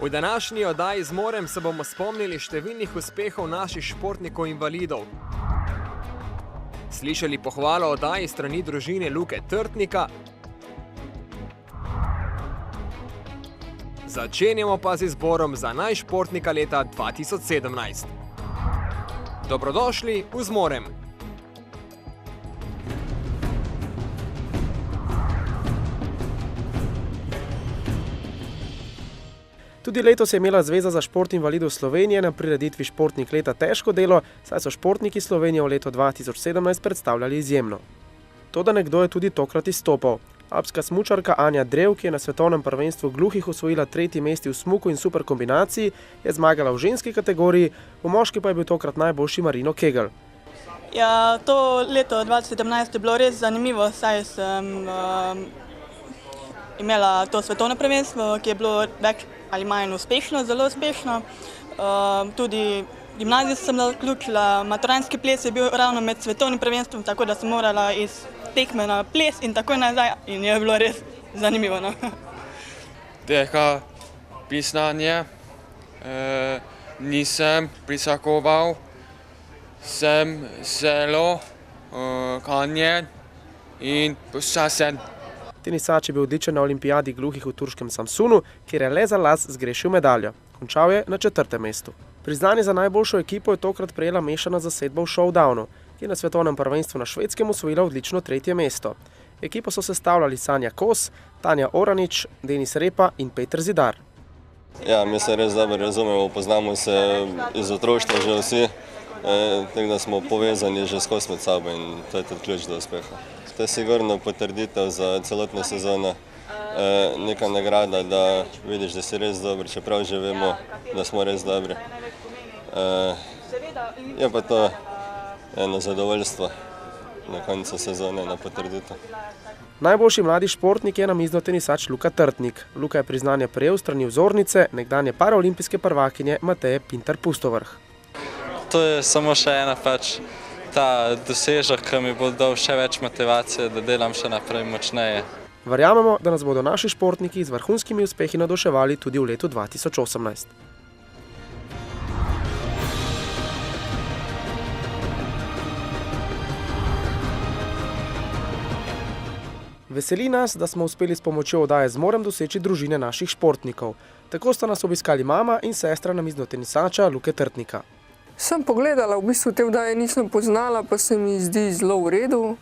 V današnji oddaji Zmorem se bomo spomnili številnih uspehov naših športnikov invalidov. Slišali pohvalo oddaji strani družine Luke Trtnika. Začenjamo pa z izborom za najšportnika leta 2017. Dobrodošli v Zmorem! Tudi letos je imela Zveza za šport invalidov Slovenije na prireditvi Športnik leta težko delo, saj so športniki Slovenije v letu 2017 predstavljali izjemno. Toda nekdo je tudi tokrat izstopal. Alpska smučarka Anja Drev, ki je na svetovnem prvenstvu gluhih osvojila 3. mesti v smuku in super kombinaciji, je zmagala v ženski kategoriji, v moški pa je bil tokrat najboljši Marino Kegel. Ja, to leto 2017 je bilo res zanimivo, saj sem imela to svetovno prvenstvo, ki je bilo več ali manj uspešno, zelo uspešno. Tudi gimnazijo sem zaključila, maturantski ples je bil ravno med svetovnim prvenstvom, tako da sem morala iz tekme na ples in takoj nazaj in je bilo res zanimivo. No? Tega pisanja nisem pričakoval, sem zelo ganjen in počasen. Tenisač je bil odličen na olimpijadi gluhih v turškem Samsunu, kjer je le za las zgrešil medaljo. Končal je na 4. mestu. Priznanje za najboljšo ekipo je tokrat prejela mešana zasedba v showdownu, ki je na svetovnem prvenstvu na Švedskem osvojila odlično 3. mesto. Ekipo so sestavljali Sanja Kos, Tanja Oranič, Denis Repa in Peter Zidar. Ja, mi se res dobro razumemo, poznamo se iz otroštva že vsi, tako da smo povezani že skozi med sabo in to je tudi ključ do uspeha. To je sigurno potrditev za celotno sezono, neka nagrada, da vidiš, da si res dober, čeprav že vemo, da smo res dobri. Je pa to eno zadovoljstvo na koncu sezone, na potrditev. Najboljši mladi športnik je namizno tenisač Luka Trtnik. Luka je priznanje prejel strani vzornice nekdanje paraolimpijske prvakinje Mateje Pintar-Pustovrh. To je samo še ena ta dosežek, ki mi bo dal še več motivacije, da delam še naprej močneje. Verjamemo, da nas bodo naši športniki z vrhunskimi uspehi navduševali tudi v letu 2018. Veseli nas, da smo uspeli s pomočjo oddaje Zmorem doseči družine naših športnikov. Tako sta nas obiskali mama in sestra namizno tenisača Luke Trtnika. Sem pogledala, v bistvu te oddaje nisem poznala, pa se mi zdi zelo v redu.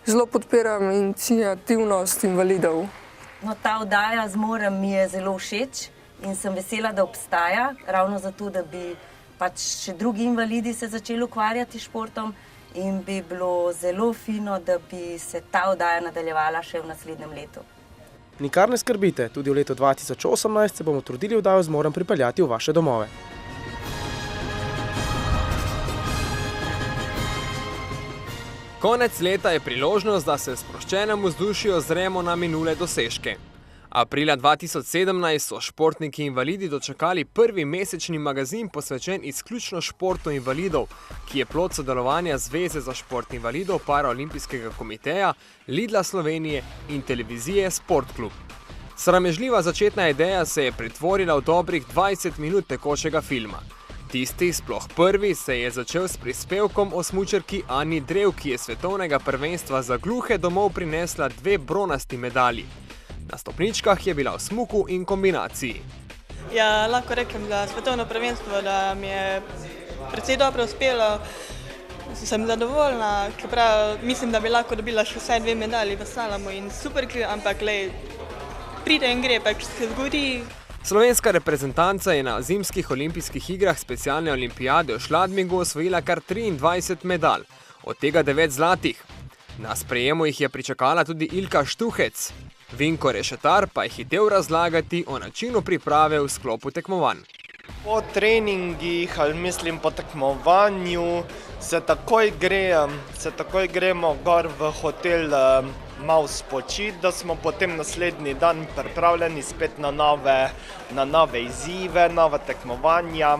Zelo podpiram iniciativnost invalidov. No, ta oddaja Zmorem mi je zelo všeč in sem vesela, da obstaja, ravno zato, da bi še drugi invalidi se začeli ukvarjati s športom in bi bilo zelo fino, da bi se ta oddaja nadaljevala še v naslednjem letu. Nikar ne skrbite, tudi v letu 2018 se bomo trudili oddajo Zmorem pripeljati v vaše domove. Konec leta je priložnost, da se v sproščenem vzdušju ozremo na minule dosežke. Aprila 2017 so športniki invalidi dočakali prvi mesečni magazin posvečen izključno športu invalidov, ki je plod sodelovanja Zveze za šport invalidov Paraolimpijskega komiteja, Lidla Slovenije in televizije Sportklub. Sramežljiva začetna ideja se je pretvorila v dobrih 20 minut tekočega filma. Tisti, sploh prvi, se je začel s prispevkom o smučarki Ani Drev, ki je svetovnega prvenstva za gluhe domov prinesla 2 bronasti medalji. Na stopničkah je bila v smuku in kombinaciji. Ja, lahko rečem, da svetovno prvenstvo, da mi je precej dobro uspelo. Sem zadovoljna, čeprav mislim, da bi lahko dobila še vsaj 2 medalji v slalomu in superklu, ampak pride in gre, pa se zgodi. Slovenska reprezentanca je na zimskih olimpijskih igrah specialne olimpijade v Schladmingu osvojila kar 23 medalj, od tega 9 zlatih. Na sprejemu jih je pričakala tudi Ilka Štuhec. Vinko Rešetar pa je hitel razlagati o načinu priprave v sklopu tekmovanj. Po treningih, ali mislim po tekmovanju, se takoj gremo gor v hotel malo spočiti, da smo potem naslednji dan pripravljeni spet na nove izzive, nova tekmovanja,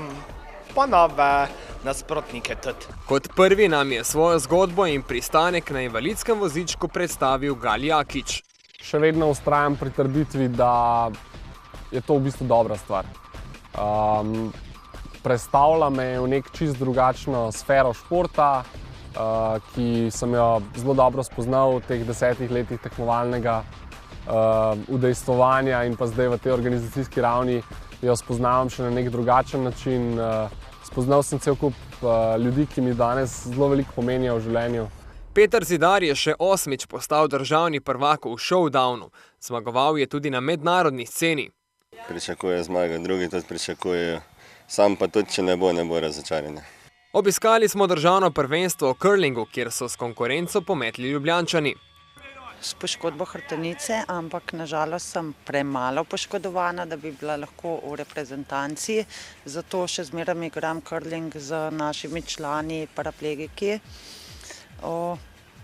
pa nove nasprotnike tudi. Kot prvi nam je svojo zgodbo in pristanek na invalidskem vozičku predstavil Gal Jakič. Še vedno vztrajam pri trditvi, da je to v bistvu dobra stvar. Prestavlja me v nek čist drugačno sfero športa, ki sem jo zelo dobro spoznal v teh 10 letih tekmovalnega udejstvovanja in pa zdaj v tej organizacijski ravni jo spoznavam še na nek drugačen način. Spoznal sem cel kup ljudi, ki mi danes zelo veliko pomenijo v življenju. Peter Zidar je še 8. postal državni prvak v showdownu. Zmagoval je tudi na mednarodni sceni. Pričakuje zmaga, drugi tudi pričakujejo. Sam pa tudi, če ne bo razočaranje. Obiskali smo državno prvenstvo v curlingu, kjer so s konkurenco pometli Ljubljančani. S poškodbo hrbtenice, ampak nažalost sem premalo poškodovana, da bi bila lahko v reprezentanci. Zato še zmeraj igram curling z našimi člani paraplegiki.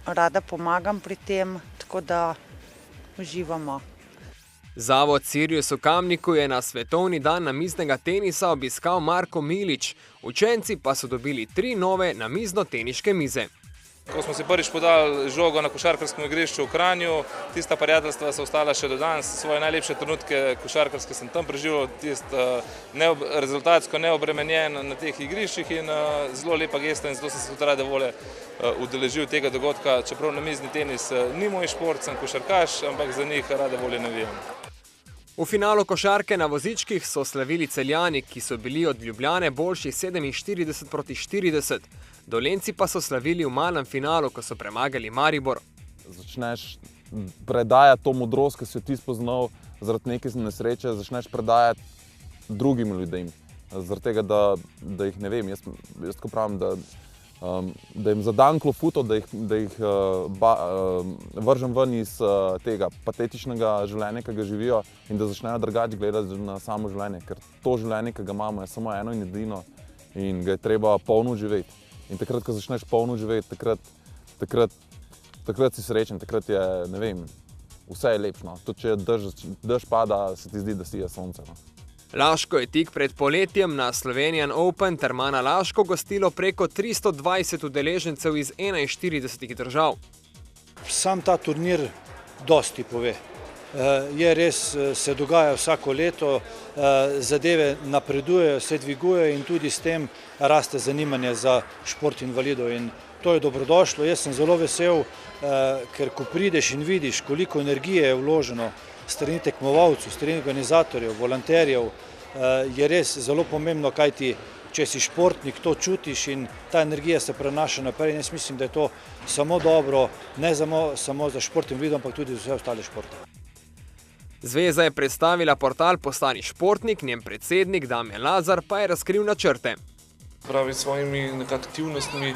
Rada pomagam pri tem, tako da uživamo. Zavod Sirius v Kamniku je na svetovni dan namiznega tenisa obiskal Marko Milič. Učenci pa so dobili 3 nove namizno-teniške mize. Ko smo si prvič podali žogo na košarkarskem igrišču v Kranju, tista prijateljstva so ostala še do danes. Svoje najlepše trenutke košarkarske sem tam preživel, rezultatsko neobremenjen na teh igriščih in zelo lepa gesta in zato sem se tudi rade volje udeležil tega dogodka. Čeprav namizni tenis ni moj šport, sem košarkaš, ampak za njih rade volje navijam. V finalu košarke na vozičkih so slavili Celjani, ki so bili od Ljubljane boljši 47-40. Dolenjci pa so slavili v malem finalu, ko so premagali Maribor. Začneš predajati to modrost, ki si jo ti spoznal zaradi neke nesreče, začneš predajati drugim ljudem. Zaradi tega, da jih ne vem, jaz tako pravim, da jim zadam klofuto, da jih vržem ven iz tega patetičnega življenja, ki ga živijo in da začnejo drugače gledati na samo življenje, ker to življenje, ki ga imamo, je samo eno in edino in ga je treba polno živeti. In takrat, ko začneš polno živeti, takrat si srečen, takrat je, ne vem, vse je lepšno. Tudi če dež pada, se ti zdi, da sije sonce. Laško je tik pred poletjem na Slovenian Open Termana Laško gostilo preko 320 udeležencev iz 41 držav. Sam ta turnir dosti pove. Je res, se dogaja vsako leto, zadeve napredujejo, se dvigujejo in tudi s tem raste zanimanje za šport invalidov in to je dobrodošlo. Jaz sem zelo vesel, ker ko prideš in vidiš, koliko energije je vloženo strani tekmovalcev, strani organizatorjev, volonterjev, je res zelo pomembno, kajti če si športnik, to čutiš in ta energija se prenaša naprej in jaz mislim, da je to samo dobro, ne samo za šport invalidov, ampak tudi za vse ostale športe. Zveza je predstavila portal Postani športnik, njen predsednik Damjan Lazar pa je razkril načrte. Pravi, s svojimi aktivnostmi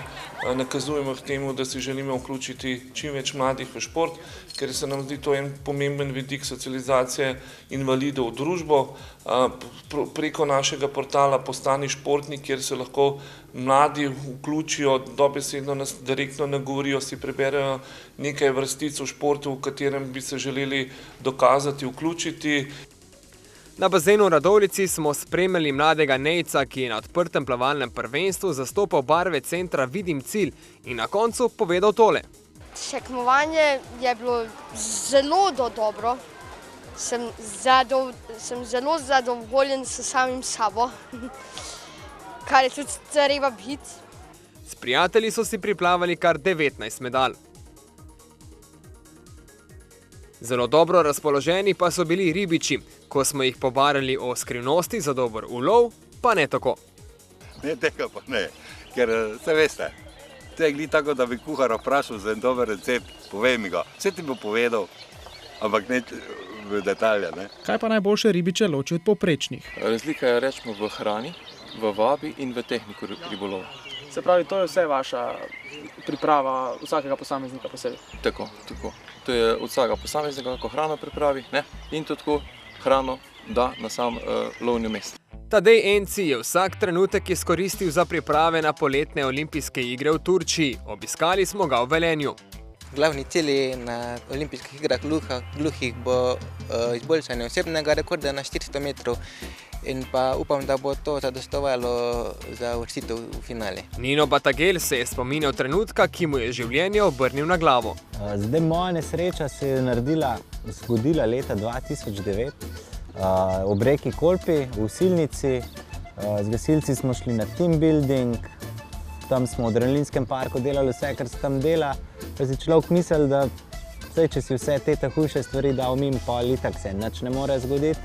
nakazujemo k temu, da si želimo vključiti čim več mladih v šport, ker se nam zdi to en pomemben vidik socializacije invalidov v družbo. Preko našega portala Postani športnik, kjer se lahko mladi vključijo, dobesedno nas direktno nagovorijo, si preberejo nekaj vrstic v športu, v katerem bi se želeli dokazati, vključiti. Na bazenu v Radovljici smo spremljali mladega Nejca, ki je na odprtem plavalnem prvenstvu zastopal barve centra Vidim cilj in na koncu povedal tole. Tekmovanje je bilo zelo dobro. Sem zelo zadovoljen s samim sabo, kar je tudi treba biti. S prijatelji so si priplavali kar 19 medalj. Zelo dobro razpoloženi pa so bili ribiči, ko smo jih pobarali o skrivnosti za dober ulov, pa ne tako. Ne, tega pa ne, ker se veste, to je glih tako, da bi kuhar vprašal za en dober recept, povej mi ga, vse ti bo povedal, ampak ne v detalje. Kaj pa najboljše ribiče loči od povprečnih? Razlika je rečemo v hrani, v vabi in v tehniku ribolova. Se pravi, to je vse vaša priprava vsakega posameznika posebej? Tako. To je od vsakega posameznika, kako hrano pripravi, in to tako hrano da na sam lovni mest. Tadej Enci je vsak trenutek izkoristil za priprave na poletne olimpijske igre v Turčiji. Obiskali smo ga v Velenju. Glavni cilj na olimpijskih igrah gluhih bo izboljšanje osebnega rekorda na 400 metrov in pa upam, da bo to zadostovalo za uvrstitev v finale. Nino Batagel se je spominjal trenutka, ki mu je življenje obrnil na glavo. Zdaj moja nesreča se je zgodila leta 2009. ob reki Kolpi v Silnici. Z gasilci smo šli na team building, tam smo v adrenalinskem parku delali vse, kar se tam dela. Pa si človek misli, da če si vse te hujše stvari dal mimo, pol itak se nič ne more zgoditi.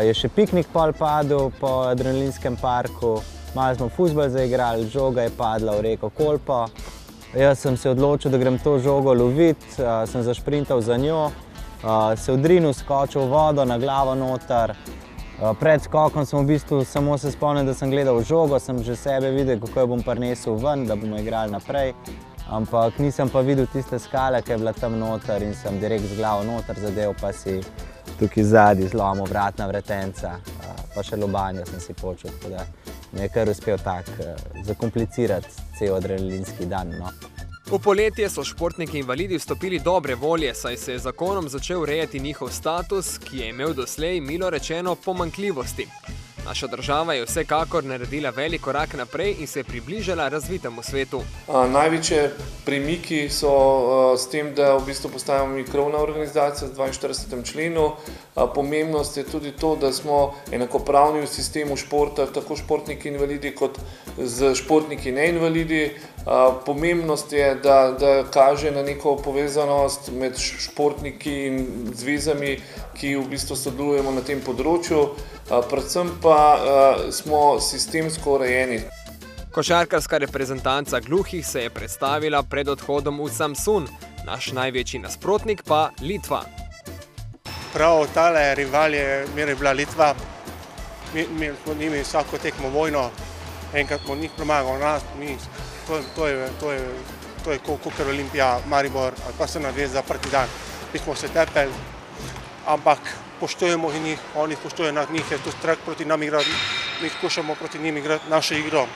Je še piknik pol padel po adrenalinskem parku, malo smo fuzbal zaigrali, žoga je padla v reko Kolpo. Jaz sem se odločil, da grem to žogo loviti, sem zašprintal za njo, se odrinil, skočil v vodo, na glavo noter. Pred skokom sem v bistvu samo se spomnil, da sem gledal žogo, sem že sebe videl, kako jo bom prinesel ven, da bomo igrali naprej. Ampak nisem pa videl tiste skale, ki je bila tam noter in sem direkt z glavo noter zadev, pa si tukaj zadnji zlomil vratna vretenca, pa še lobanjo sem si počel, tako da mi je kar uspel tako zakomplicirati cel adrenalinski dan. V poletje so športniki invalidi vstopili dobre volje, saj se je zakonom začel urejati njihov status, ki je imel doslej, milo rečeno, pomanjkljivosti. Naša država je vsekakor naredila velik korak naprej in se je približala razvitemu svetu. Največje premiki so s tem, da v bistvu postajamo mi krovna organizacija z 42. členu. Pomembnost je tudi to, da smo enakopravni v sistemu športa, tako športniki invalidi kot z športniki neinvalidi. Pomembnost je, da kaže na neko povezanost med športniki in zvezami, ki v bistvu sodelujemo na tem področju. Predvsem pa smo sistemsko urejeni. Košarkarska reprezentanca gluhih se je predstavila pred odhodom v Samsun, naš največji nasprotnik pa Litva. Prav tale rival je bila Litva. Mi smo njimi vsako tekmo vojno, enkrat smo njih premagali nas, to je kakor Olimpija, Maribor ali pa Crna Zvezda, Partizan. Mi smo se tepeli, ampak poštujemo njih, oni poštujejo njih, je to strah proti nam igrati, mi skušamo proti njim igrati našo igro.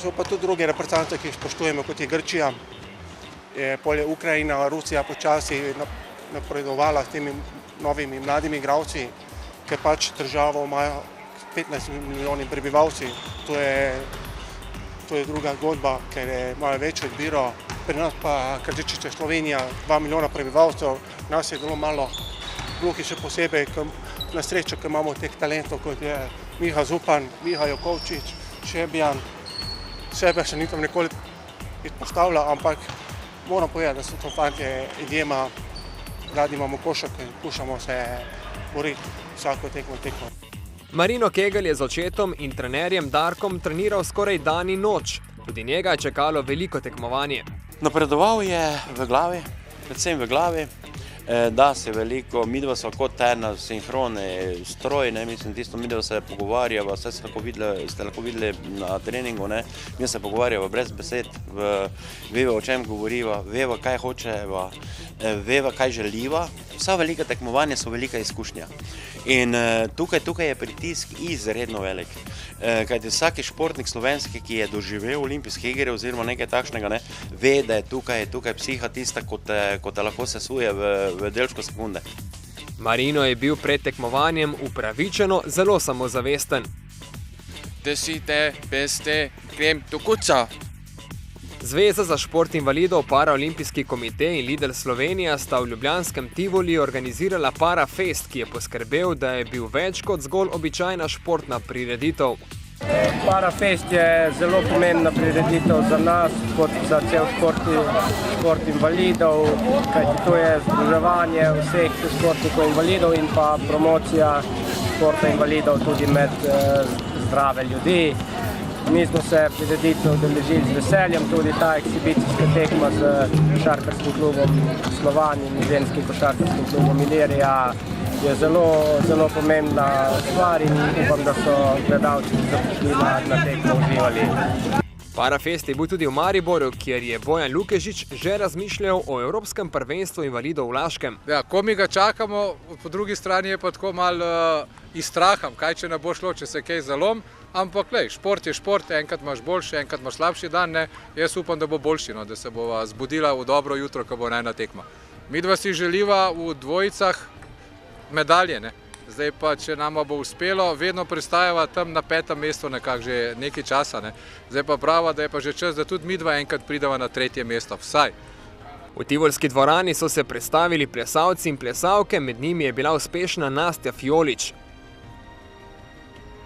So pa tudi druge reprezentance, ki jih spoštujemo, kot je Grčija, polje Ukrajina, Rusija počasi napredovala s temi novimi mladimi igralci, ker pač državo imajo 15 milijonov prebivalci. To je druga zgodba, ker imajo večjo izbiro. Pri nas pa, ker je Slovenija 2 milijona prebivalcev, nas je zelo malo. Gluhi še posebej, na srečo, ker imamo teh talentov, kot je Miha Zupan, Miha Jokovčič, Šebjan. Sebe še nisem nikoli izpostavljal, ampak moram povedati, da so to fantje izjema, radi imamo košarko in skušamo se boriti vsako tekmo. Marino Kegelj je z očetom in trenerjem Darkom treniral skoraj dan in noč. Tudi njega je čakalo veliko tekmovanje. Napredoval je v glavi, predvsem v glavi. Da se veliko, midva so kot ena sinhrone stroj, mislim, tisto midva se pogovarjava, vse ste lahko videli na treningu, mi se pogovarjava brez besed, veva o čem govoriva, veva kaj hočeva, veva kaj želiva. Vsa velika tekmovanja so velika izkušnja in tukaj je pritisk izredno velik, kajti vsaki športnik slovenski, ki je doživel olimpijske igre oziroma nekaj takšnega, ve, da je tukaj psiha tista, kot te lahko sesuje v delčko sekunde. Marino je bil pred tekmovanjem upravičeno zelo samozavesten. Desite, peste, grem do kuca. Zveza za šport invalidov, Paraolimpijski komite in Lidl Slovenija sta v ljubljanskem Tivoli organizirala Parafest, ki je poskrbel, da je bil več kot zgolj običajna športna prireditev. Parafest je zelo pomembna prireditev za nas, kot za cel šport invalidov, kajti to je združevanje vseh športnikov invalidov in pa promocija športa invalidov tudi med zdrave ljudi. Mi smo se prireditev udeležili z veseljem, tudi ta ekshibicijska tekma z košarkarskim klubom Slovan in ženskim košarkarskim klubom Ilirija je zelo pomembna stvar in upam, da so gledalci, ki so prišli na tekmo, uživali. Parafest je bil tudi v Mariboru, kjer je Bojan Lukežič že razmišljal o Evropskem prvenstvu invalidov v Laškem. Ja, ko mi ga čakamo, po drugi strani je pa tako malo izstraham, kaj če ne bo šlo, če se kaj zalom. Ampak, šport je šport, enkrat imaš boljši, enkrat imaš slabši dan, jaz upam, da bo boljši, da se bova zbudila v dobro jutro, ko bo ena tekma. Midva si želiva v dvojicah medalje, zdaj pa, če nama bo uspelo, vedno pristajava tam na 5. mesto nekako že nekaj časa, zdaj pa prava, da je pa že čas, da tudi midva enkrat prideva na 3. mesto, vsaj. V Tivolski dvorani so se predstavili plesalci in plesalke, med njimi je bila uspešna Nastja Fiolič.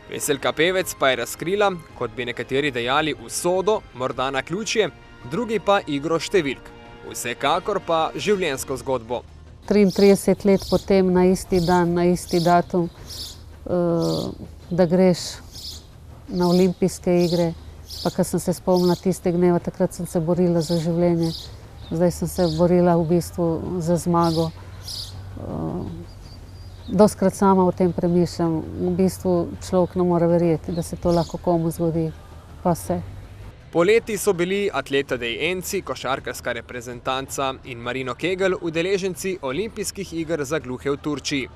Veselka Pevec pa je razkrila, kot bi nekateri dejali, usodo, morda naključje, drugi pa igro številk. Vsekakor pa življenjsko zgodbo. 33 let potem na isti dan, na isti datum, da greš na olimpijske igre, pa ko sem se spomnila tiste dneva, takrat sem se borila za življenje, zdaj sem se borila v bistvu za zmago. Dostkrat sama o tem premišljam, v bistvu človek ne more verjeti, da se to lahko komu zgodi, pa se. Poleti so bili atleta Dej Enci, košarkarska reprezentanca in Marino Kegel udeleženci olimpijskih iger za gluhe v Turčiji.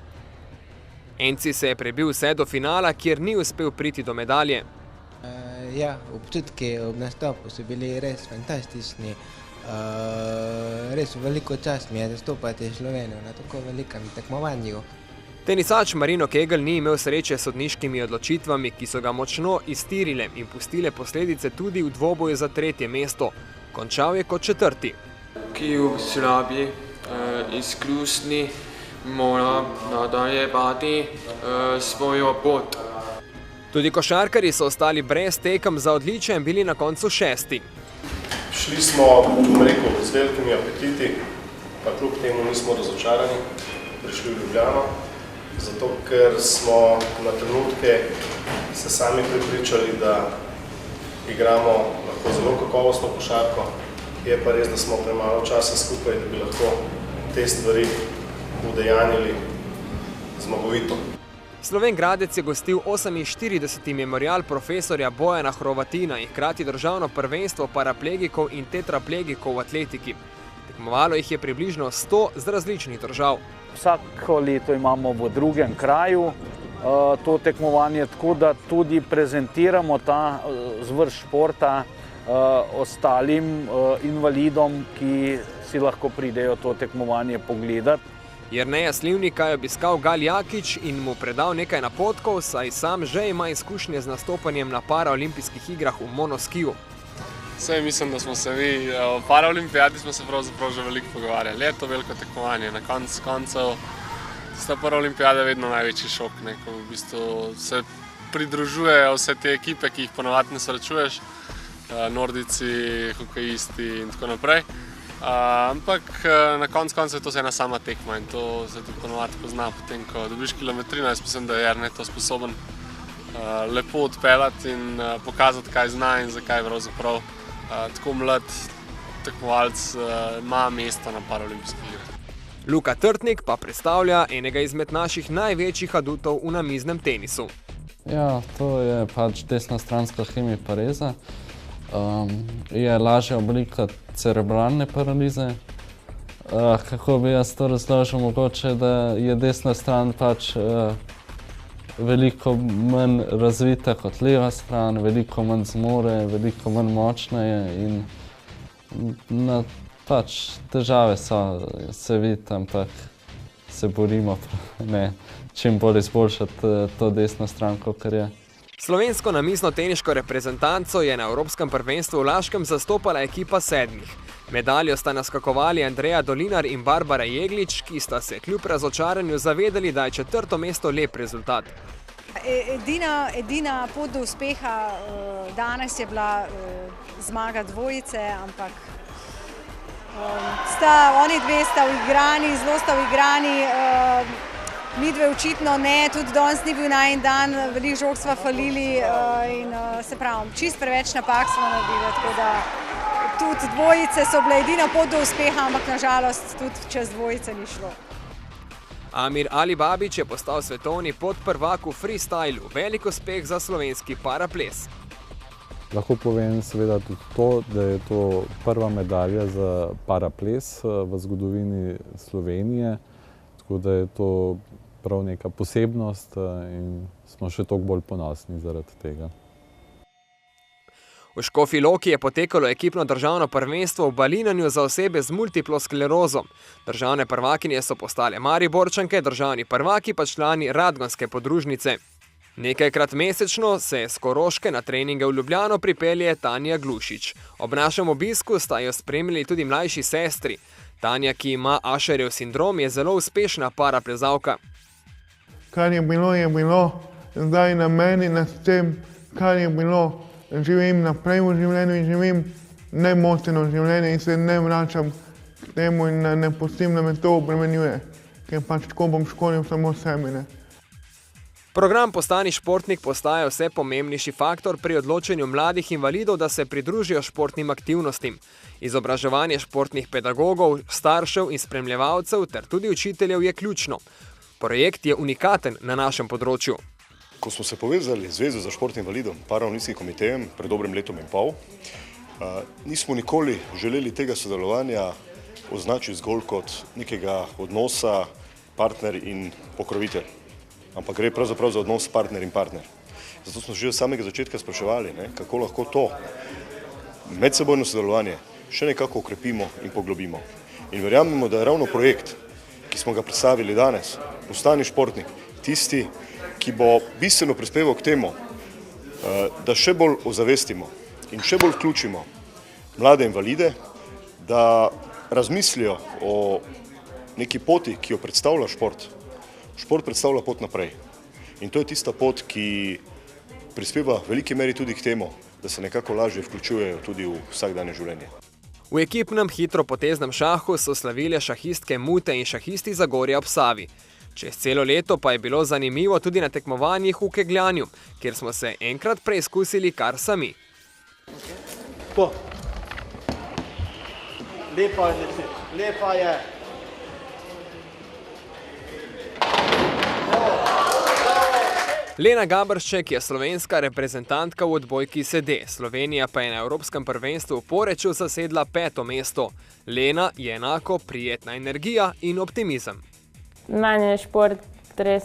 Enci se je prebil vse do finala, kjer ni uspel priti do medalje. Ja, občutki ob nastopu so bili res fantastični. Res veliko čast mi je zastopati Slovenijo na tako velikem tekmovanju. Tenisač Marino Kegel ni imel sreče s sodniškimi odločitvami, ki so ga močno iztirile in pustile posledice tudi v dvoboju za 3. mesto. Končal je kot 4. Ki v slabi, izkušnji, mora nadaljevati svojo pot. Tudi košarkarji so ostali brez tekem za odličja in bili na koncu 6. Šli smo, z velikimi apetiti, pa kljub temu nismo razočarani, prišli v Ljubljano, zato ker smo na trenutke se sami prepričali, da igramo lahko zelo kakovostno košarko, je pa res, da smo premalo časa skupaj, da bi lahko te stvari udejanjili zmagovito. Slovenj Gradec je gostil 48. memorial profesorja Bojana Hrovatina in hkrati državno prvenstvo paraplegikov in tetraplegikov v atletiki. Tekmovalo jih je približno 100 z različnih držav. Vsako leto imamo v drugem kraju to tekmovanje, tako da tudi prezentiramo ta zvrst športa ostalim invalidom, ki si lahko pridejo to tekmovanje pogledati. Jerneja Slivnika je obiskal Gal Jakič in mu predal nekaj napotkov, saj sam že ima izkušnje z nastopanjem na paraolimpijskih igrah v monoskiju. Saj mislim, da smo se mi, o paraolimpijadi smo se pravzaprav že veliko pogovarjali. Je to veliko tekmovanje, na koncu koncev sta paraolimpijada vedno največji šok, ko v bistvu se pridružujejo vse te ekipe, ki jih ponovadi ne srečuješ, nordici, hokejisti in tako naprej. Ampak na koncu koncev je to ena sama tekma in to se tudi ponovadi pozna potem, ko dobiš kilometrino. Jaz mislim, da je Jernej to sposoben lepo odpeljati in pokazati, kaj zna in zakaj pravzaprav tako mlad tekmovalec ima mesto na paraolimpijskih igrah. Luka Trtnik pa predstavlja enega izmed naših največjih adutov v namiznem tenisu. Ja, to je pač desnostranska hemipareza. Je lažja oblika cerebralne paralize. Kako bi jaz to razložil, mogoče, da je desna stran pač veliko manj razvita kot leva stran, veliko manj zmore, veliko manj močna je in pač težave so, se vidi, ampak se borimo čim bolj izboljšati to desno stran, kakor je. Slovensko namizno teniško reprezentanco je na Evropskem prvenstvu v Laškem zastopala ekipa 7. Medaljo sta naskakovali Andreja Dolinar in Barbara Jeglič, ki sta se kljub razočaranju zavedali, da je 4. mesto lep rezultat. Edina pot do uspeha danes je bila zmaga dvojice, ampak oni dve sta uigrani, zelo sta uigrani. Mi dve očitno ne, tudi danes ni bil najin dan, veliko žog sva falili in se pravim, čist preveč napak smo naredili, tako da tudi dvojice so bile edina pot do uspeha, ampak nažalost tudi čez dvojice ni šlo. Amir Alibabić je postal svetovni podprvak v freestylu, velik uspeh za slovenski paraples. Lahko povem seveda tudi to, da je to prva medalja za paraples v zgodovini Slovenije, tako da je to prav neka posebnost in smo še toliko bolj ponosni zaradi tega. V Škofji Loki je potekalo ekipno državno prvenstvo v balinanju za osebe z multiplo sklerozo. Državne prvakinje so postale Mariborčanke, državni prvaki pa člani Radgonske podružnice. Nekajkrat mesečno se s Koroške na treninge v Ljubljano pripelje Tanja Glušič. Ob našem obisku sta jo spremljali tudi mlajši sestri. Tanja, ki ima Asherjev sindrom, je zelo uspešna paraplezalka. Kar je bilo, zdaj na meni, nad tem, kar je bilo, živim naprej v življenju in živim nemoteno življenje in se ne vračam k temu in ne pustim, da me to obremenjuje, ker pač tako bom škodil samo sebi. Program Postani športnik postaja vse pomembnejši faktor pri odločanju mladih invalidov, da se pridružijo športnim aktivnostim. Izobraževanje športnih pedagogov, staršev in spremljevalcev ter tudi učiteljev je ključno. Projekt je unikaten na našem področju. Ko smo se povezali z Zvezo za šport invalidov, Paraolimpijskim komitejem pred dobrim letom in pol, nismo nikoli želeli tega sodelovanja označiti zgolj kot nekega odnosa partner in pokrovitelj, ampak gre pravzaprav za odnos partner in partner. Zato smo že od samega začetka spraševali, kako lahko to medsebojno sodelovanje še nekako okrepimo in poglobimo. In verjamemo, da je ravno projekt, ki smo ga predstavili danes, Postani športnik, tisti, ki bo bistveno prispeval k temu, da še bolj ozavestimo in še bolj vključimo mlade invalide, da razmislijo o neki poti, ki jo predstavlja šport. Šport predstavlja pot naprej. In to je tista pot, ki prispeva v veliki meri tudi k temu, da se nekako lažje vključujejo tudi v vsakdanje življenje. V ekipnem hitropoteznem šahu so slavile šahistke Mute in šahisti Zagorja ob Savi. Čez celo leto pa je bilo zanimivo tudi na tekmovanjih v kegljanju, kjer smo se enkrat preizkusili kar sami. Lepa je. Lena Gabršček je slovenska reprezentantka v odbojki sede, Slovenija pa je na Evropskem prvenstvu v Poreču zasedla 5. mesto. Lena je enako prijetna energija in optimizem. Meni je šport res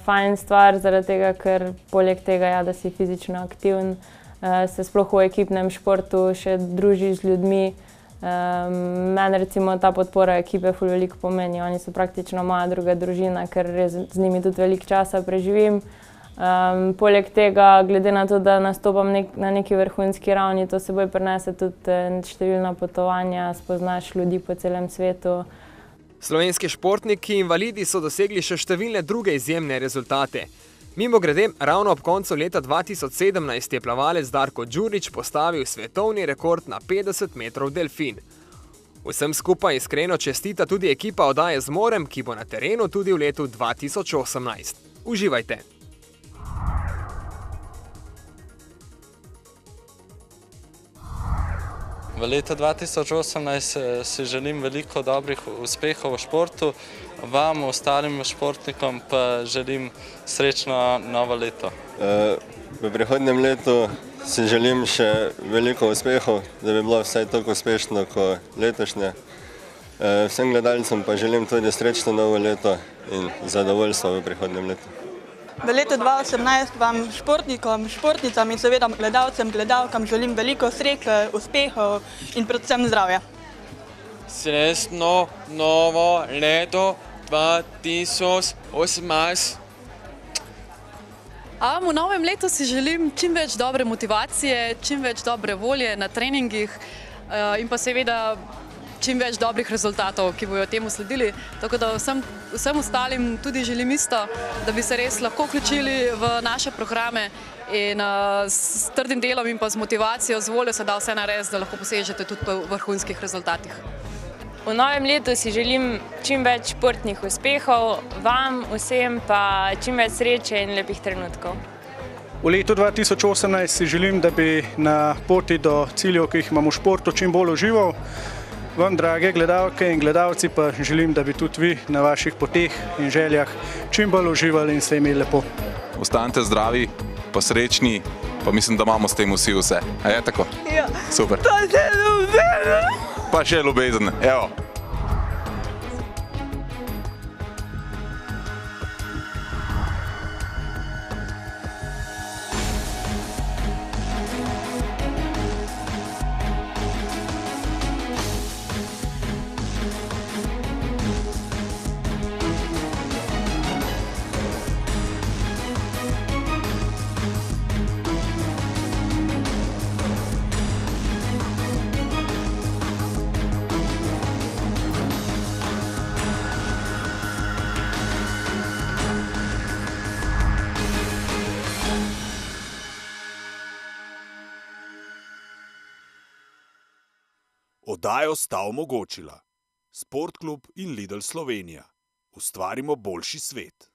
fajn stvar, zaradi tega, ker poleg tega, da si fizično aktiven, se sploh v ekipnem športu še družiš z ljudmi. Meni recimo ta podpora ekipe ful veliko pomeni. Oni so praktično moja druga družina, ker res z njimi tudi veliko časa preživim. Poleg tega, glede na to, da nastopam na neki vrhunski ravni, to seboj prinese tudi številna potovanja, spoznaš ljudi po celem svetu. Slovenski športniki invalidi so dosegli še številne druge izjemne rezultate. Mimogrede, ravno ob koncu leta 2017 je plavalec Darko Đurić postavil svetovni rekord na 50 metrov delfin. Vsem skupaj iskreno čestita tudi ekipa oddaje Zmorem, ki bo na terenu tudi v letu 2018. Uživajte! V letu 2018 si želim veliko dobrih uspehov v športu, vam, ostalim športnikom pa želim srečno novo leto. V prihodnjem letu si želim še veliko uspehov, da bi bilo vsaj tako uspešno kot letošnje. Vsem gledalcem pa želim tudi srečno novo leto in zadovoljstvo v prihodnjem letu. V letu 2018 vam športnikom, športnicam in seveda gledalcem, gledalkam želim veliko sreče, uspehov in predvsem zdravja. Srečno novo leto 2018. V novem letu si želim čim več dobre motivacije, čim več dobre volje na treningih in pa seveda čim več dobrih rezultatov, ki bojo temu sledili. Tako da vsem ostalim tudi želim isto, da bi se res lahko vključili v naše programe in s trdim delom in pa z motivacijo, z voljo se da vse narediti, da lahko posežete tudi po vrhunskih rezultatih. V novem letu si želim čim več športnih uspehov, vam vsem pa čim več sreče in lepih trenutkov. V letu 2018 si želim, da bi na poti do ciljev, ki jih imam v športu, čim bolj užival. Vam, drage gledalke in gledalci, pa želim, da bi tudi vi na vaših poteh in željah čim bolj uživali in se imeli lepo. Ostanite zdravi, pa srečni, pa mislim, da imamo s tem vsi vse. A je tako? Ja. Super. Pa še ljubezen. Pa še ljubezen, evo. Oddajo sta omogočila Sportklub in Lidl Slovenija. Ustvarimo boljši svet.